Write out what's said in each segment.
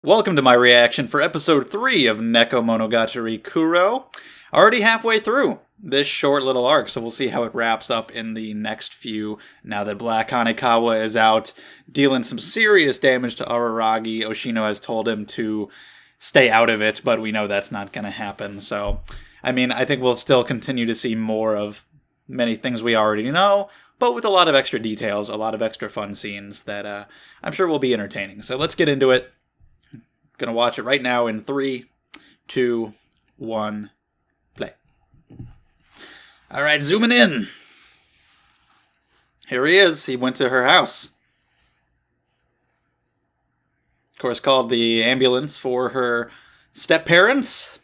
Welcome to my reaction for episode 3 of Nekomonogatari Kuro. Already halfway through this short little arc, so we'll see how it wraps up in the next few, now that Black Hanekawa is out, dealing some serious damage to Araragi. Oshino has told him to stay out of it, but we know that's not going to happen, so, I think we'll still continue to see more of many things we already know, but with a lot of extra details, a lot of extra fun scenes that I'm sure will be entertaining. So let's get into it. Gonna watch it right now in 3, 2, 1, play. Alright, zooming in. Here he is. He went to her house. Of course, called the ambulance for her step-parents.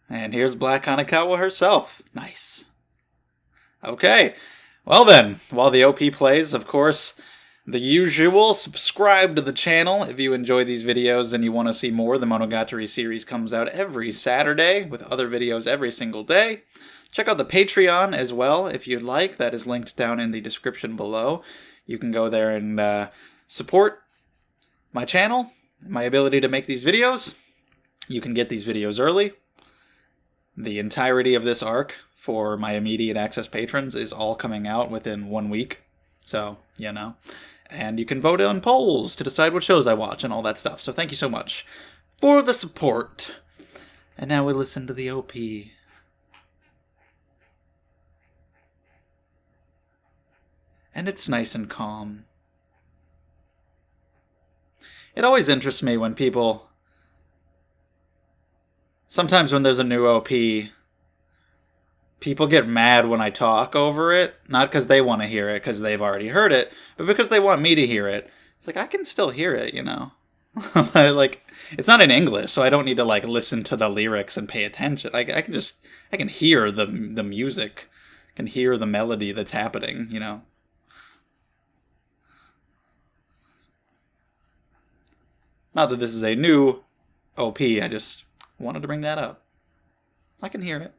And here's Black Hanekawa herself. Nice. Okay. Well then, while the OP plays, of course, the usual, subscribe to the channel if you enjoy these videos and you want to see more. The Monogatari series comes out every Saturday with other videos every single day. Check out the Patreon as well if you'd like. That is linked down in the description below. You can go there and support my channel, my ability to make these videos. You can get these videos early. The entirety of this arc for my immediate access patrons is all coming out within 1 week. So, you know. And you can vote on polls to decide what shows I watch and all that stuff. So thank you so much for the support. And now we listen to the OP. And it's nice and calm. It always interests me when people... Sometimes when there's a new OP... people get mad when I talk over it, not because they want to hear it, because they've already heard it, but because they want me to hear it. It's like, I can still hear it, you know? Like, it's not in English, so I don't need to, like, listen to the lyrics and pay attention. I can hear the music. I can hear the melody that's happening, you know? Not that this is a new OP, I just wanted to bring that up. I can hear it.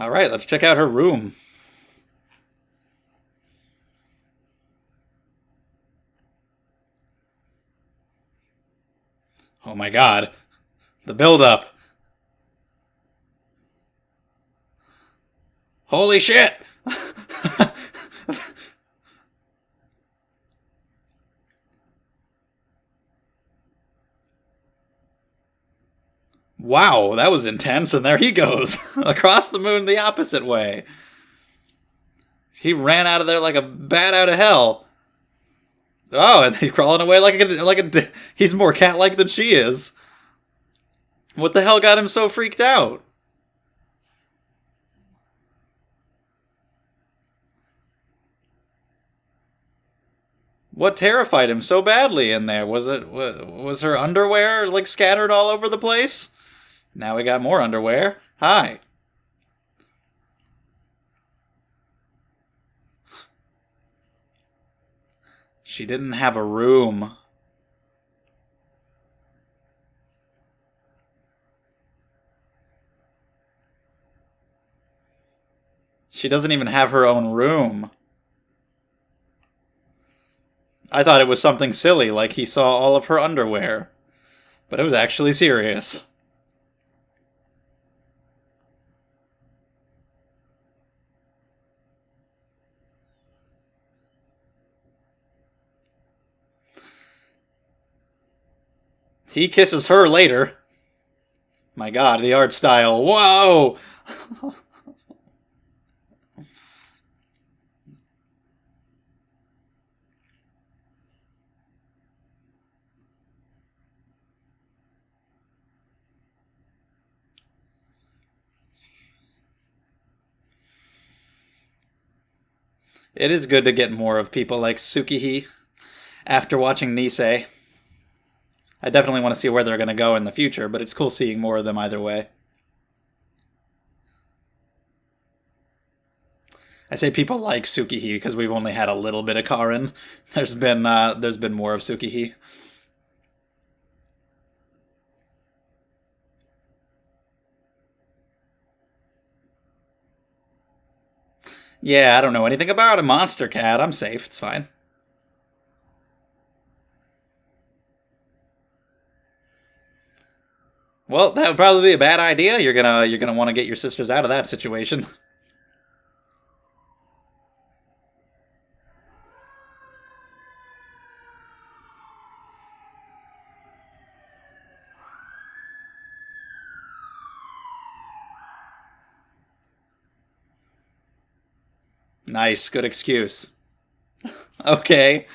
All right, let's check out her room. Oh my god. The build-up. Holy shit! Wow, that was intense, and there he goes. Across the moon the opposite way. He ran out of there like a bat out of hell. Oh, and he's crawling away he's more cat-like than she is. What the hell got him so freaked out? What terrified him so badly in there? Was her underwear, like, scattered all over the place? Now we got more underwear. Hi. She didn't have a room. She doesn't even have her own room. I thought it was something silly, like he saw all of her underwear. But it was actually serious. He kisses her later. My god, the art style. Whoa! It is good to get more of people like Tsukihei after watching Nisei. I definitely want to see where they're going to go in the future, but it's cool seeing more of them either way. I say people like Tsukihei because we've only had a little bit of Karin. There's been more of Tsukihei. Yeah, I don't know anything about a monster cat. I'm safe. It's fine. Well, that would probably be a bad idea. You're gonna want to get your sisters out of that situation. Nice, good excuse. Okay.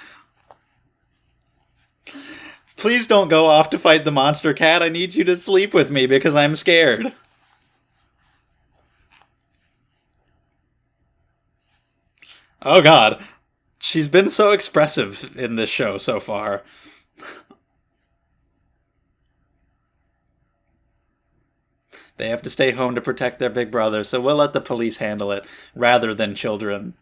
Please don't go off to fight the monster cat. I need you to sleep with me because I'm scared. Oh god. She's been so expressive in this show so far. They have to stay home to protect their big brother, so we'll let the police handle it rather than children.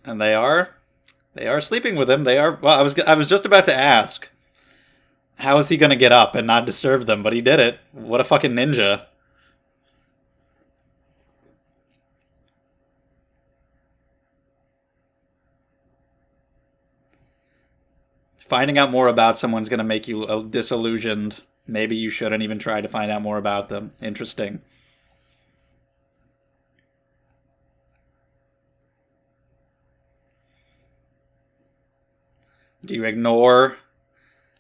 And they are sleeping with him. They are well, I was just about to ask how is he going to get up and not disturb them, but he did it. What a fucking ninja. Finding out more about someone's going to make you disillusioned. Maybe you shouldn't even try to find out more about them. Interesting. Do you ignore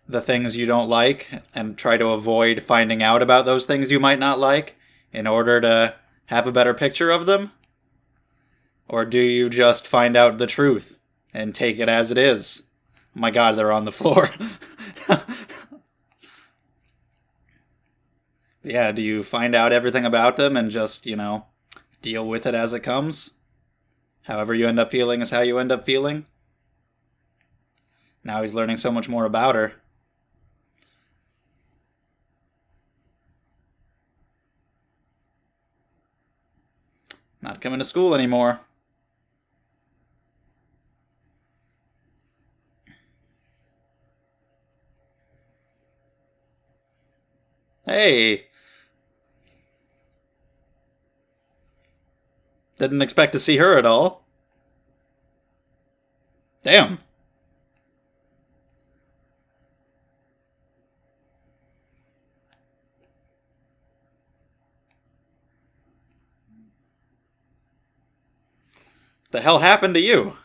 the things you don't like and try to avoid finding out about those things you might not like in order to have a better picture of them? Or do you just find out the truth and take it as it is? Oh my god, they're on the floor. Yeah, do you find out everything about them and just, deal with it as it comes? However you end up feeling is how you end up feeling? Now he's learning so much more about her. Not coming to school anymore. Hey, didn't expect to see her at all. Damn. The hell happened to you?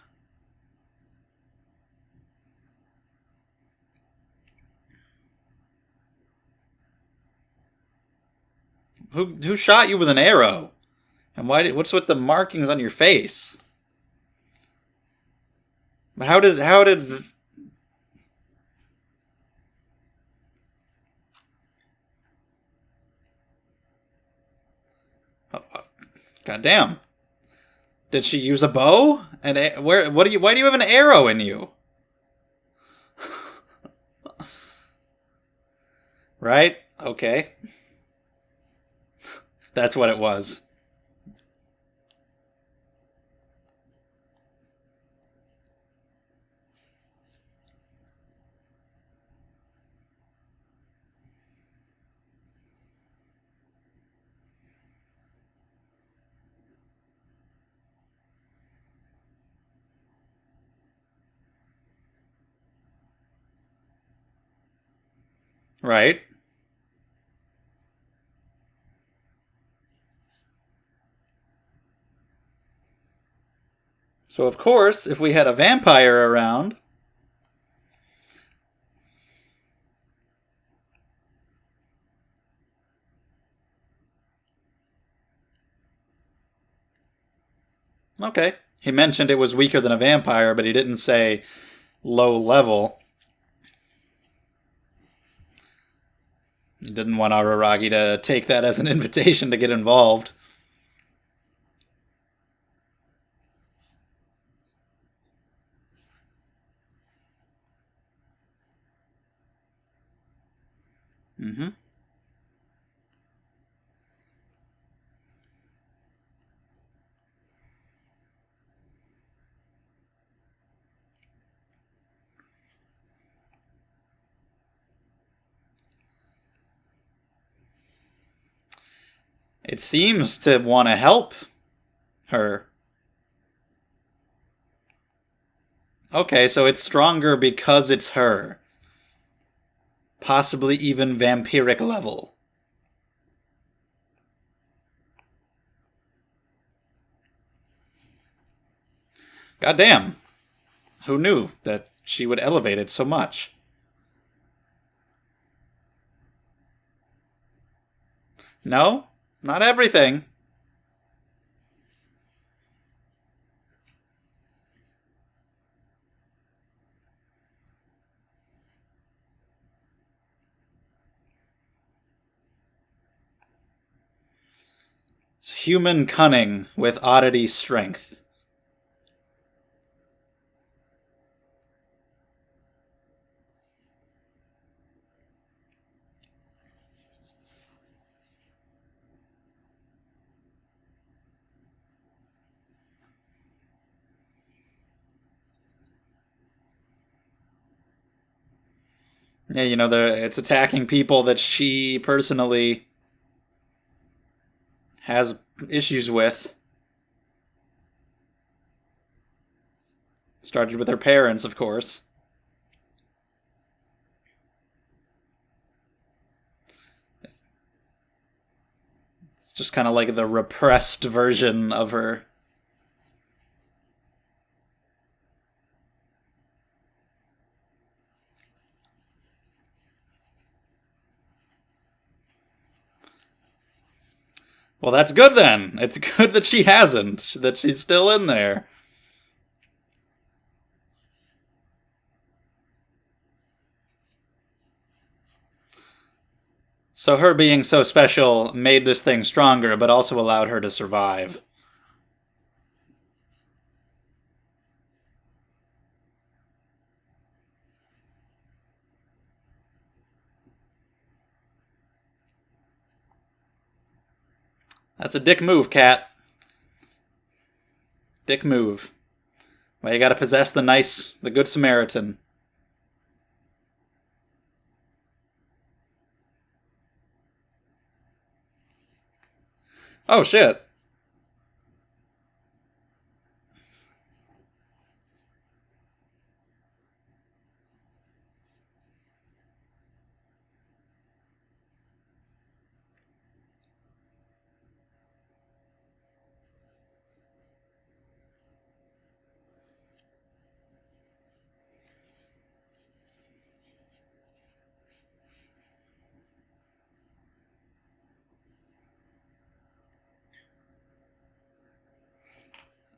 Who shot you with an arrow? And what's with the markings on your face? How did oh, God damn. Did she use a bow? And why do you have an arrow in you? Right? Okay. That's what it was. Right? So of course, if we had a vampire around, okay. He mentioned it was weaker than a vampire, but he didn't say low level. He didn't want Araragi to take that as an invitation to get involved. Mm-hmm. It seems to want to help her. Okay, so it's stronger because it's her. Possibly even vampiric level. Goddamn. Who knew that she would elevate it so much? No, not everything. It's human cunning with oddity strength. Yeah, it's attacking people that she personally has issues with. Started with her parents, of course. It's just kind of like the repressed version of her. Well, that's good then. It's good that she hasn't, that she's still in there. So her being so special made this thing stronger, but also allowed her to survive. That's a dick move, cat. Dick move. Well, you gotta possess the good Samaritan. Oh, shit.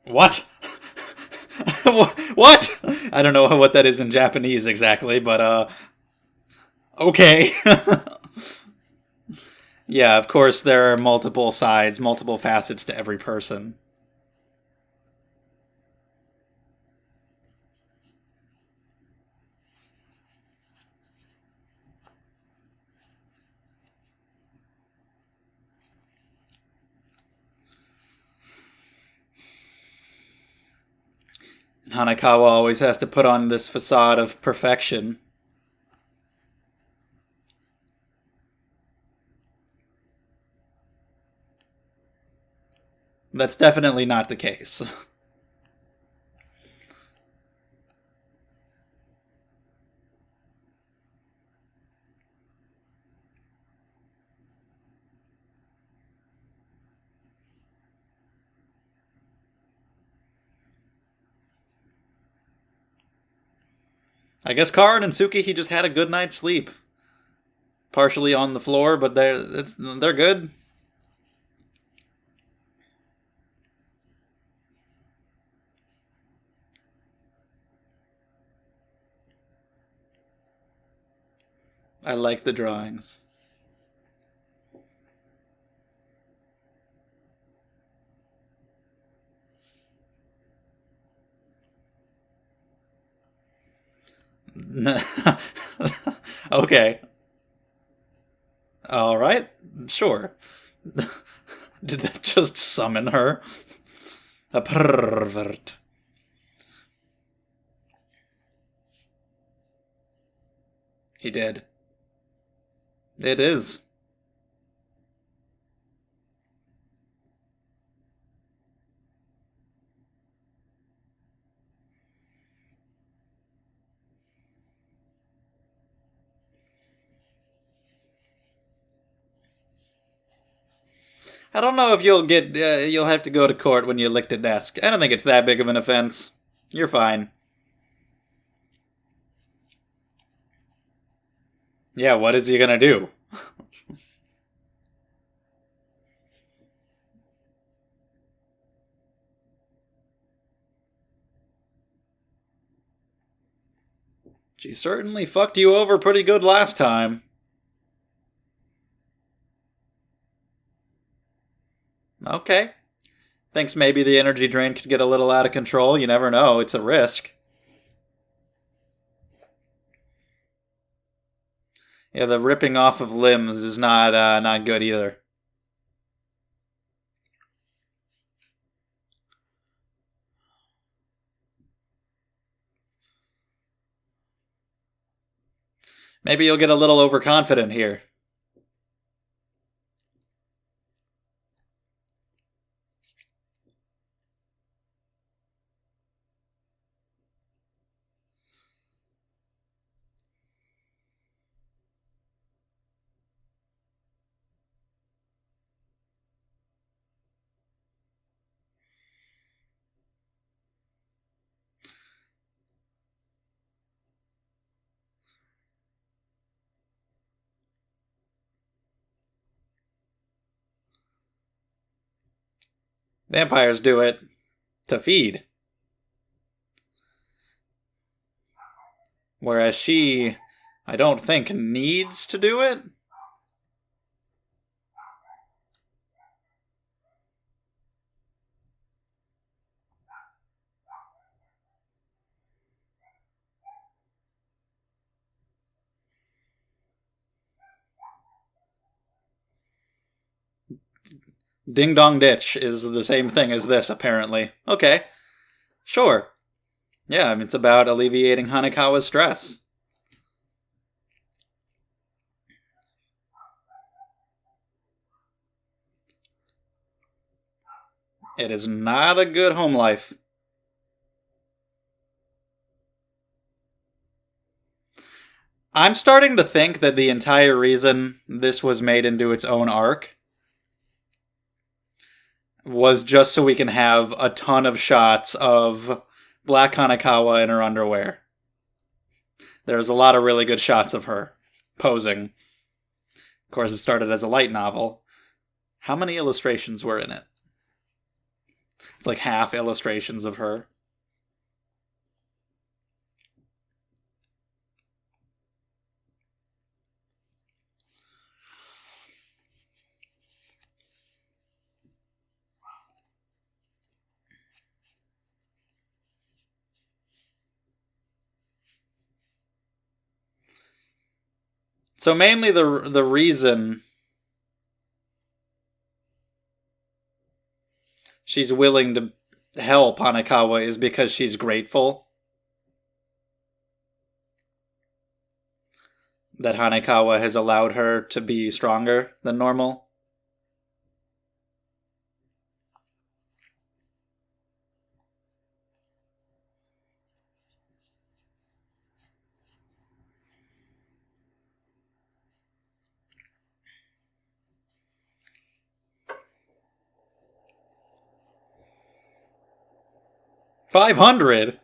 What? What? I don't know what that is in Japanese exactly, but okay. Yeah, of course there are multiple sides, multiple facets to every person. Hanakawa always has to put on this facade of perfection. That's definitely not the case. I guess Karin and Suki, just had a good night's sleep. Partially on the floor, but they're good. I like the drawings. Okay. All right. Sure. Did that just summon her? A pervert. He did. It is. I don't know if you'll have to go to court when you licked a desk. I don't think it's that big of an offense. You're fine. Yeah, what is he gonna do? She certainly fucked you over pretty good last time. Okay. Thinks maybe the energy drain could get a little out of control. You never know. It's a risk. Yeah, the ripping off of limbs is not good either. Maybe you'll get a little overconfident here. Vampires do it to feed. Whereas she, I don't think, needs to do it. Ding Dong Ditch is the same thing as this, apparently. Okay, sure. Yeah, I mean, it's about alleviating Hanekawa's stress. It is not a good home life. I'm starting to think that the entire reason this was made into its own arc was just so we can have a ton of shots of Black Hanekawa in her underwear. There's a lot of really good shots of her posing. Of course, it started as a light novel. How many illustrations were in it? It's like half illustrations of her. So mainly the reason she's willing to help Hanekawa is because she's grateful that Hanekawa has allowed her to be stronger than normal. $500.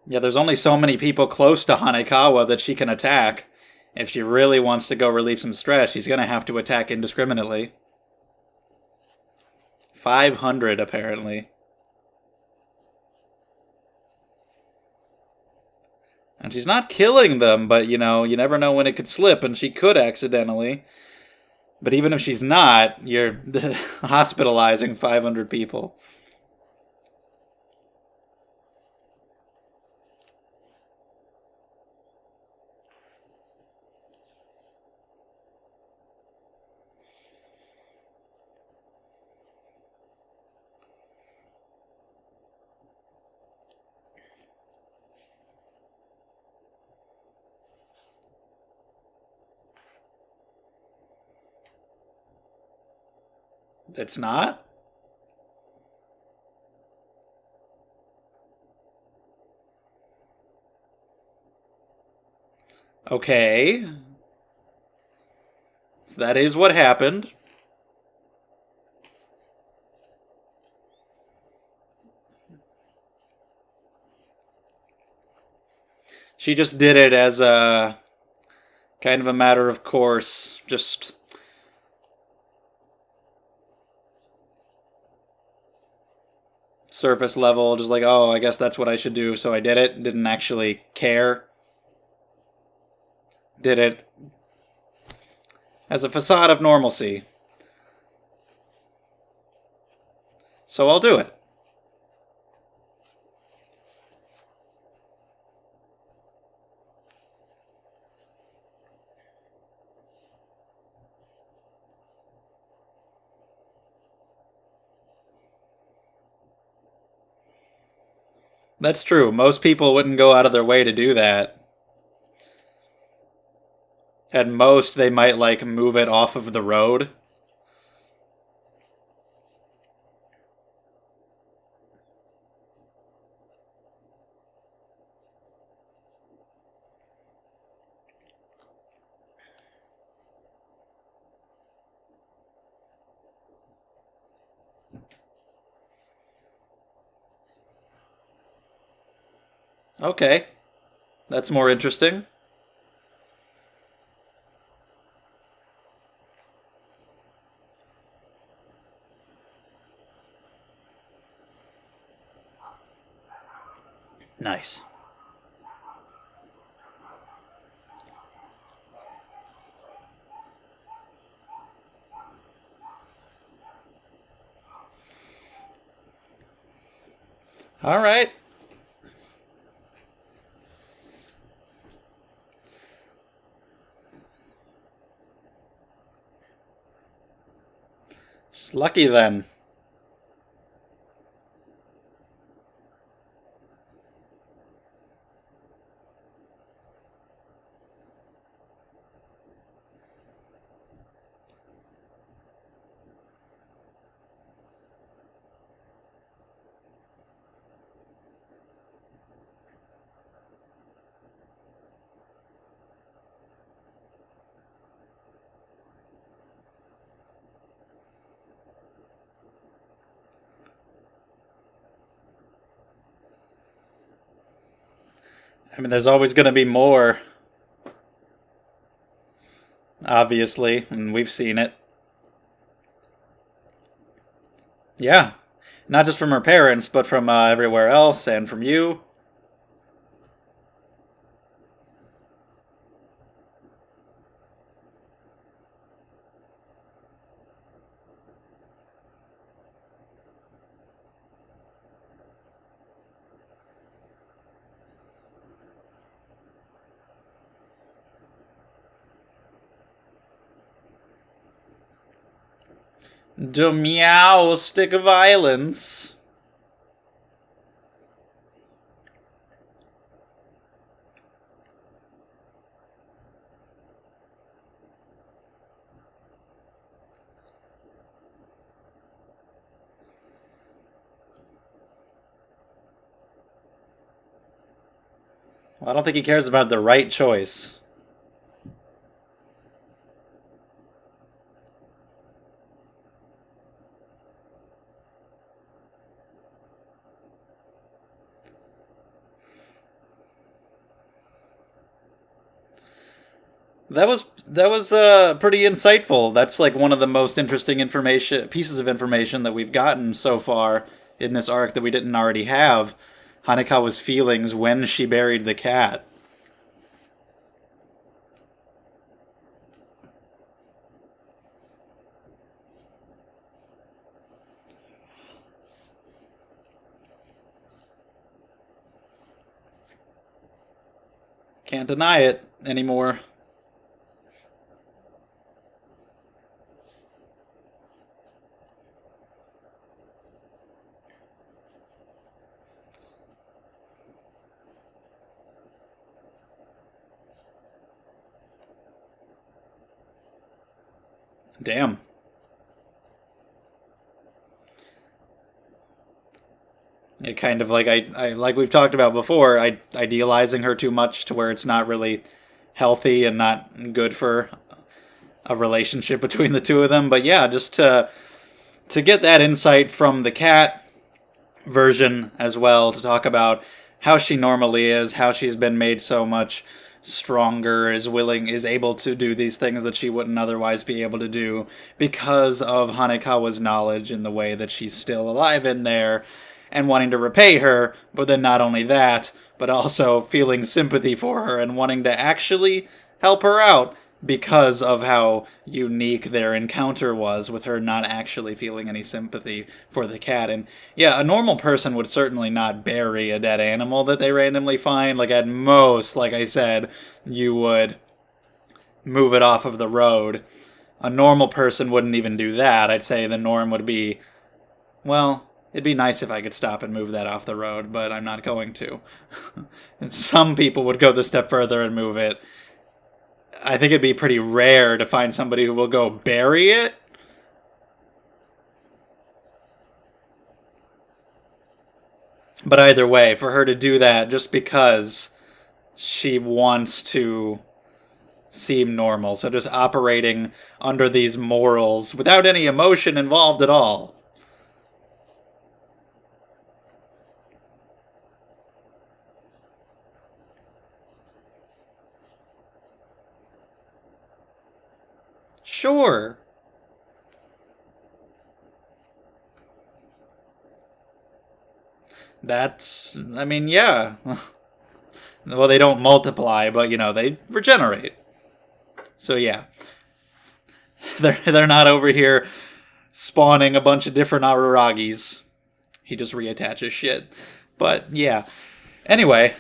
Yeah, there's only so many people close to Hanekawa that she can attack. If she really wants to go relieve some stress, she's gonna have to attack indiscriminately. 500, apparently. And she's not killing them, but you never know when it could slip, and she could accidentally. But even if she's not, you're hospitalizing 500 people. It's not? Okay. So that is what happened. She just did it as a kind of a matter of course. Just surface level. Just like, oh, I guess that's what I should do. So I did it. Didn't actually care. Did it as a facade of normalcy. So I'll do it. That's true. Most people wouldn't go out of their way to do that. At most, they might, like, move it off of the road. Okay. That's more interesting. Nice. All right. She's lucky then. I mean, there's always going to be more, obviously, and we've seen it. Yeah. Not just from her parents, but from everywhere else and from you. The meow stick of violence. Well, I don't think he cares about the right choice. That was pretty insightful. That's like one of the most interesting information pieces of information that we've gotten so far in this arc that we didn't already have. Hanekawa's feelings when she buried the cat. Can't deny it anymore. Damn. It kind of like I like we've talked about before, idealizing her too much to where it's not really healthy and not good for a relationship between the two of them. But yeah, just to get that insight from the cat version as well, to talk about how she normally is, how she's been made so much stronger, is able to do these things that she wouldn't otherwise be able to do because of Hanekawa's knowledge and the way that she's still alive in there and wanting to repay her, but then not only that, but also feeling sympathy for her and wanting to actually help her out because of how unique their encounter was, with her not actually feeling any sympathy for the cat. And yeah, a normal person would certainly not bury a dead animal that they randomly find. Like, at most, like I said, you would move it off of the road. A normal person wouldn't even do that. I'd say the norm would be, well, it'd be nice if I could stop and move that off the road, but I'm not going to. Some people would go the step further and move it. I think it'd be pretty rare to find somebody who will go bury it. But either way, for her to do that just because she wants to seem normal, so just operating under these morals without any emotion involved at all. Sure. I mean, yeah. Well, they don't multiply, but, they regenerate. So, yeah. They're not over here spawning a bunch of different Araragis. He just reattaches shit. But, yeah. Anyway.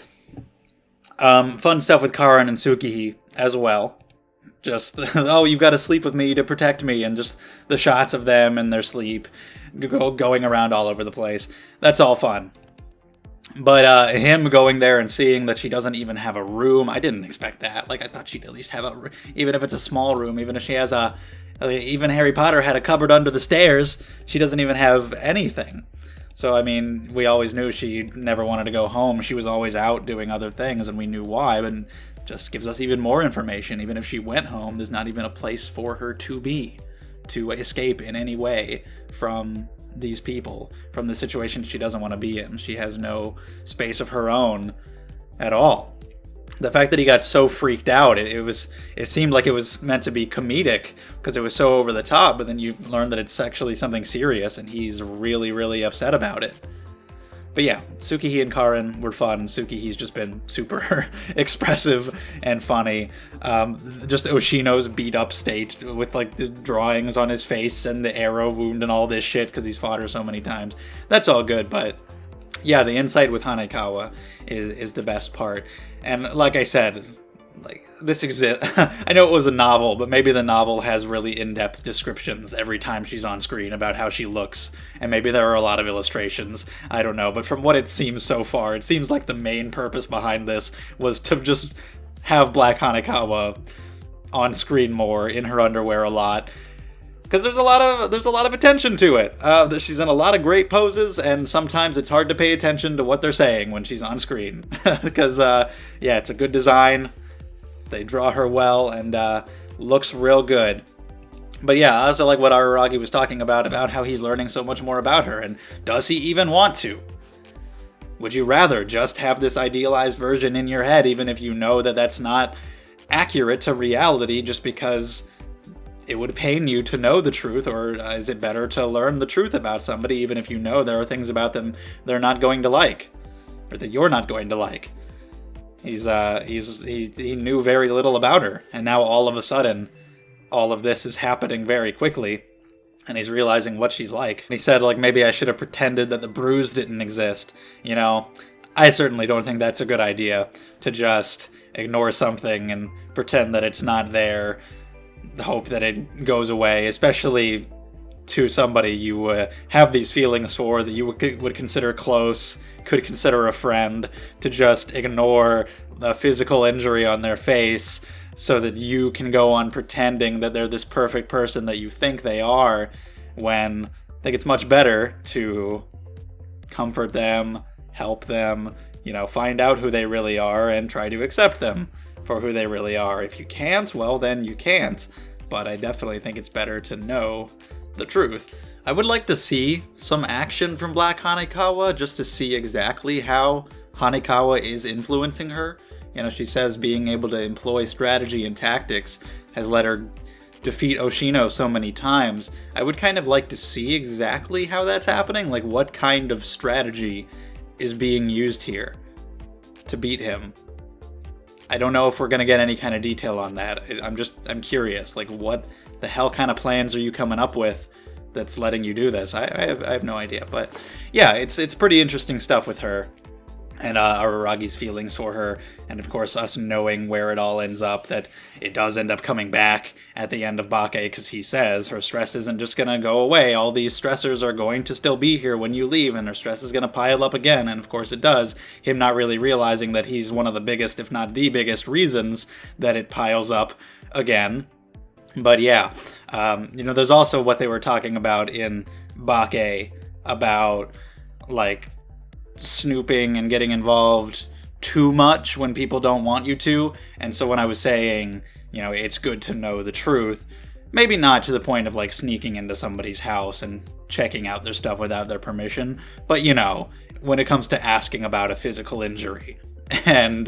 Fun stuff with Karin and Tsukihi as well. Just, oh, you've got to sleep with me to protect me, and just the shots of them and their sleep going around all over the place. That's all fun. But him going there and seeing that she doesn't even have a room, I didn't expect that. Like, I thought she'd at least have even if it's a small room, even if she has even Harry Potter had a cupboard under the stairs, she doesn't even have anything. So, I mean, we always knew she never wanted to go home. She was always out doing other things, and we knew why, but just gives us even more information. Even if she went home, there's not even a place for her to be, to escape in any way from these people, from the situation she doesn't want to be in. She has no space of her own at all. The fact that he got so freaked out, it seemed like it was meant to be comedic because it was so over the top, but then you learn that it's actually something serious, and he's really, really upset about it. But yeah, Tsukihi and Karin were fun. Tsukihi's just been super expressive and funny. Just Oshino's beat up state with like the drawings on his face and the arrow wound and all this shit because he's fought her so many times. That's all good, but yeah, the insight with Hanekawa is the best part. And like I said, like, this exists. I know it was a novel, but maybe the novel has really in-depth descriptions every time she's on screen about how she looks, and maybe there are a lot of illustrations. I don't know, but from what it seems so far, it seems like the main purpose behind this was to just have Black Hanekawa on screen more, in her underwear a lot, because there's a lot of attention to it. She's in a lot of great poses, and sometimes it's hard to pay attention to what they're saying when she's on screen, because yeah, it's a good design. They draw her well, and looks real good. But yeah, I also like what Araragi was talking about how he's learning so much more about her, and does he even want to? Would you rather just have this idealized version in your head, even if you know that that's not accurate to reality, just because it would pain you to know the truth? Or is it better to learn the truth about somebody, even if you know there are things about them they're not going to like, or that you're not going to like? He knew very little about her, and now all of a sudden, all of this is happening very quickly, and he's realizing what she's like. He said, like, maybe I should have pretended that the bruise didn't exist. I certainly don't think that's a good idea, to just ignore something and pretend that it's not there, hope that it goes away, especially to somebody you have these feelings for, that you would consider close, could consider a friend, to just ignore the physical injury on their face so that you can go on pretending that they're this perfect person that you think they are, when I think it's much better to comfort them, help them, find out who they really are and try to accept them. for who they really are. If you can't, well then you can't. But I definitely think it's better to know the truth. I would like to see some action from Black Hanekawa, just to see exactly how Hanekawa is influencing her. You know, she says being able to employ strategy and tactics has let her defeat Oshino so many times. I would kind of like to see exactly how that's happening, like what kind of strategy is being used here to beat him. I don't know if we're gonna get any kind of detail on that. I'm curious, like what the hell kind of plans are you coming up with that's letting you do this? I have no idea, but yeah, it's pretty interesting stuff with her. And Araragi's feelings for her, and of course us knowing where it all ends up, that it does end up coming back at the end of Bake, because he says her stress isn't just going to go away, all these stressors are going to still be here when you leave, and her stress is going to pile up again, and of course it does, him not really realizing that he's one of the biggest, if not the biggest, reasons that it piles up again. But yeah, there's also what they were talking about in Bake, about, like, snooping and getting involved too much when people don't want you to. And so when I was saying, it's good to know the truth, maybe not to the point of like sneaking into somebody's house and checking out their stuff without their permission, but when it comes to asking about a physical injury and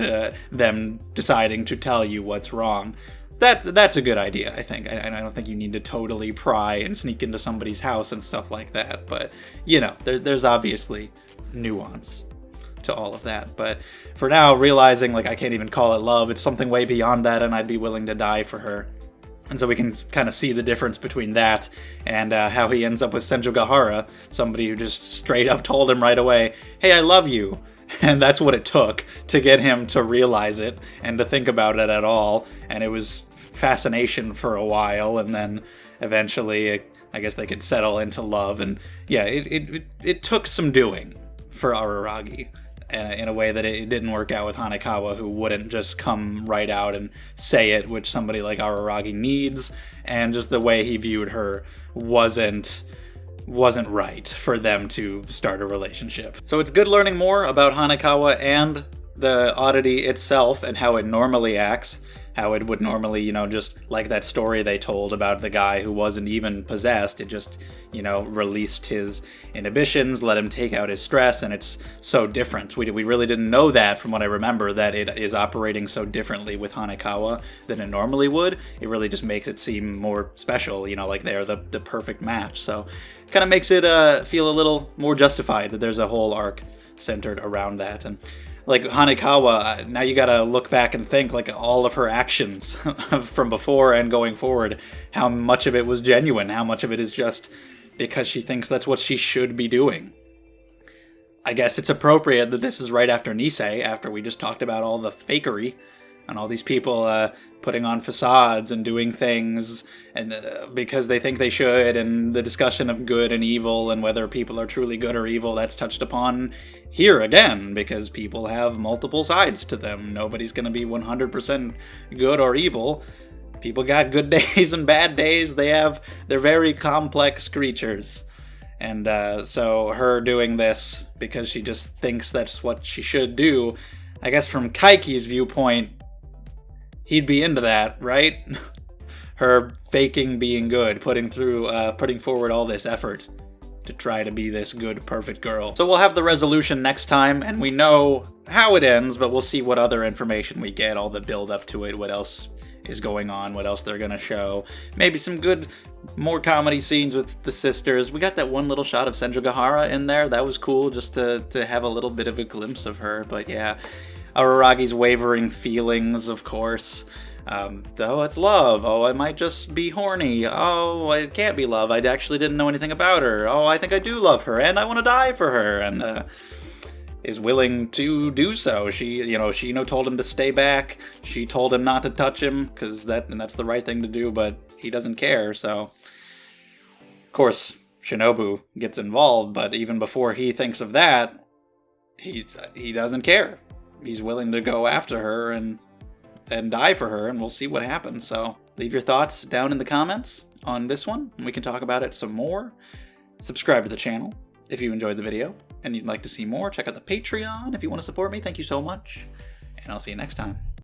them deciding to tell you what's wrong, that's a good idea, I think. I don't think you need to totally pry and sneak into somebody's house and stuff like that, but there's obviously nuance to all of that. But for now, realizing like I can't even call it love, it's something way beyond that, and I'd be willing to die for her. And so we can kind of see the difference between that and how he ends up with Senjogahara, somebody who just straight up told him right away, hey, I love you. And that's what it took to get him to realize it and to think about it at all. And it was fascination for a while, and then eventually I guess they could settle into love. And yeah, it took some doing for Araragi in a way that it didn't work out with Hanekawa, who wouldn't just come right out and say it, which somebody like Araragi needs, and just the way he viewed her wasn't right for them to start a relationship. So it's good learning more about Hanekawa and the oddity itself and how it normally acts, how it would normally, just like that story they told about the guy who wasn't even possessed, it just, released his inhibitions, let him take out his stress, and it's so different. We really didn't know that from what I remember, that it is operating so differently with Hanekawa than it normally would. It really just makes it seem more special, like they're the perfect match. So kind of makes it feel a little more justified that there's a whole arc centered around that. And like Hanekawa, now you gotta look back and think, like, all of her actions from before and going forward, how much of it was genuine, how much of it is just because she thinks that's what she should be doing. I guess it's appropriate that this is right after Nisei, after we just talked about all the fakery and all these people putting on facades and doing things and because they think they should, and the discussion of good and evil and whether people are truly good or evil, that's touched upon here again, because people have multiple sides to them. Nobody's going to be 100% good or evil. People got good days and bad days. They're very complex creatures. And so her doing this because she just thinks that's what she should do, I guess from Kaiki's viewpoint, he'd be into that, right? Her faking being good, putting forward all this effort to try to be this good, perfect girl. So we'll have the resolution next time, and we know how it ends, but we'll see what other information we get, all the build up to it, what else is going on, what else they're gonna show. Maybe some good, more comedy scenes with the sisters. We got that one little shot of Senjogahara in there. That was cool, just to have a little bit of a glimpse of her. But yeah, Araragi's wavering feelings, of course. Oh, it's love. Oh, it might just be horny. Oh, it can't be love. I actually didn't know anything about her. Oh, I think I do love her, and I want to die for her, and is willing to do so. Shino told him to stay back. She told him not to touch him, because that's the right thing to do, but he doesn't care, so... Of course, Shinobu gets involved, but even before he thinks of that, he doesn't care. He's willing to go after her and die for her, and we'll see what happens. So leave your thoughts down in the comments on this one, and we can talk about it some more. Subscribe to the channel if you enjoyed the video and you'd like to see more. Check out the Patreon if you want to support me. Thank you so much, and I'll see you next time.